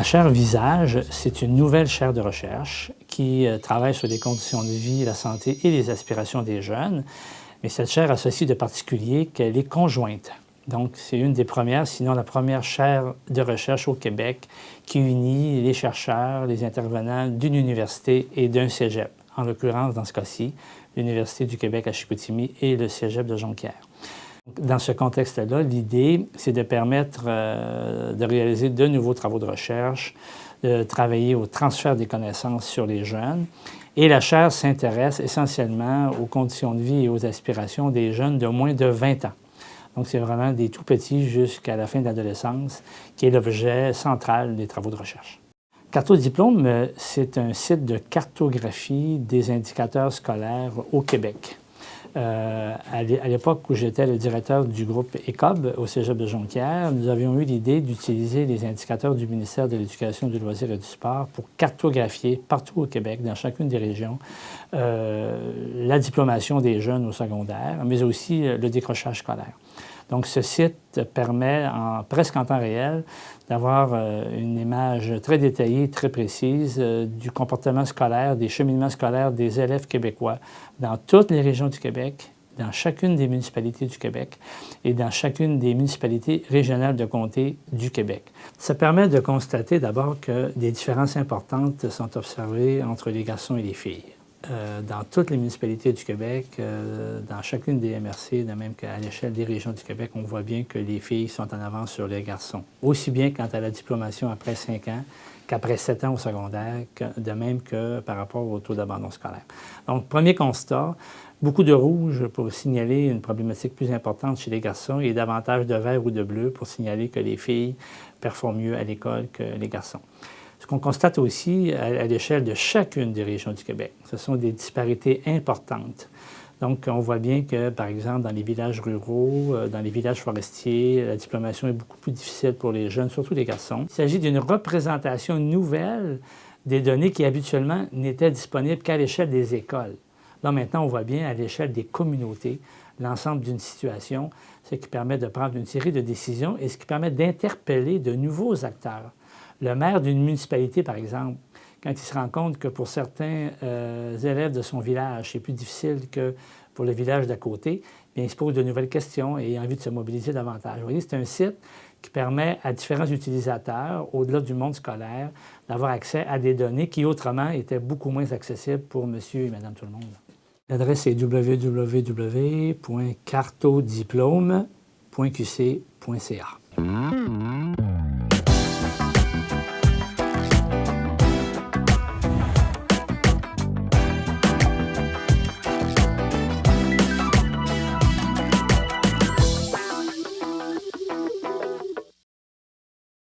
chaire Visage, c'est une nouvelle chaire de recherche qui travaille sur les conditions de vie, la santé et les aspirations des jeunes. Mais cette chaire a ceci de particulier qu'elle est conjointe. Donc, c'est une des premières, sinon la première chaire de recherche au Québec qui unit les chercheurs, les intervenants d'une université et d'un cégep. En l'occurrence, dans ce cas-ci, l'Université du Québec à Chicoutimi et le cégep de Jonquière. Dans ce contexte-là, l'idée, c'est de permettre de réaliser de nouveaux travaux de recherche, de travailler au transfert des connaissances sur les jeunes. Et la chaire s'intéresse essentiellement aux conditions de vie et aux aspirations des jeunes de moins de 20 ans. Donc, c'est vraiment des tout-petits jusqu'à la fin de l'adolescence qui est l'objet central des travaux de recherche. Cartodiplôme, c'est un site de cartographie des indicateurs scolaires au Québec. À l'époque où j'étais le directeur du groupe ECOB au cégep de Jonquière, nous avions eu l'idée d'utiliser les indicateurs du ministère de l'Éducation, du loisir et du sport pour cartographier partout au Québec, dans chacune des régions, la diplomation des jeunes au secondaire, mais aussi le décrochage scolaire. Donc, ce site permet, presque en temps réel, d'avoir une image très détaillée, très précise du comportement scolaire, des cheminements scolaires des élèves québécois dans toutes les régions du Québec, dans chacune des municipalités du Québec et dans chacune des municipalités régionales de comté du Québec. Ça permet de constater d'abord que des différences importantes sont observées entre les garçons et les filles. Dans toutes les municipalités du Québec, dans chacune des MRC, de même qu'à l'échelle des régions du Québec, on voit bien que les filles sont en avance sur les garçons. Aussi bien quant à la diplomation après 5 ans qu'après 7 ans au secondaire, de même que par rapport au taux d'abandon scolaire. Donc, premier constat, beaucoup de rouge pour signaler une problématique plus importante chez les garçons et davantage de vert ou de bleu pour signaler que les filles performent mieux à l'école que les garçons. Ce qu'on constate aussi à l'échelle de chacune des régions du Québec, ce sont des disparités importantes. Donc, on voit bien que, par exemple, dans les villages ruraux, dans les villages forestiers, la diplomation est beaucoup plus difficile pour les jeunes, surtout les garçons. Il s'agit d'une représentation nouvelle des données qui habituellement n'étaient disponibles qu'à l'échelle des écoles. Là, maintenant, on voit bien à l'échelle des communautés l'ensemble d'une situation, ce qui permet de prendre une série de décisions et ce qui permet d'interpeller de nouveaux acteurs. Le maire d'une municipalité, par exemple, quand il se rend compte que pour certains élèves de son village, c'est plus difficile que pour le village d'à côté, bien, il se pose de nouvelles questions et a envie de se mobiliser davantage. Vous voyez, c'est un site qui permet à différents utilisateurs, au-delà du monde scolaire, d'avoir accès à des données qui, autrement, étaient beaucoup moins accessibles pour monsieur et madame tout le monde. L'adresse est www.cartodiplome.qc.ca.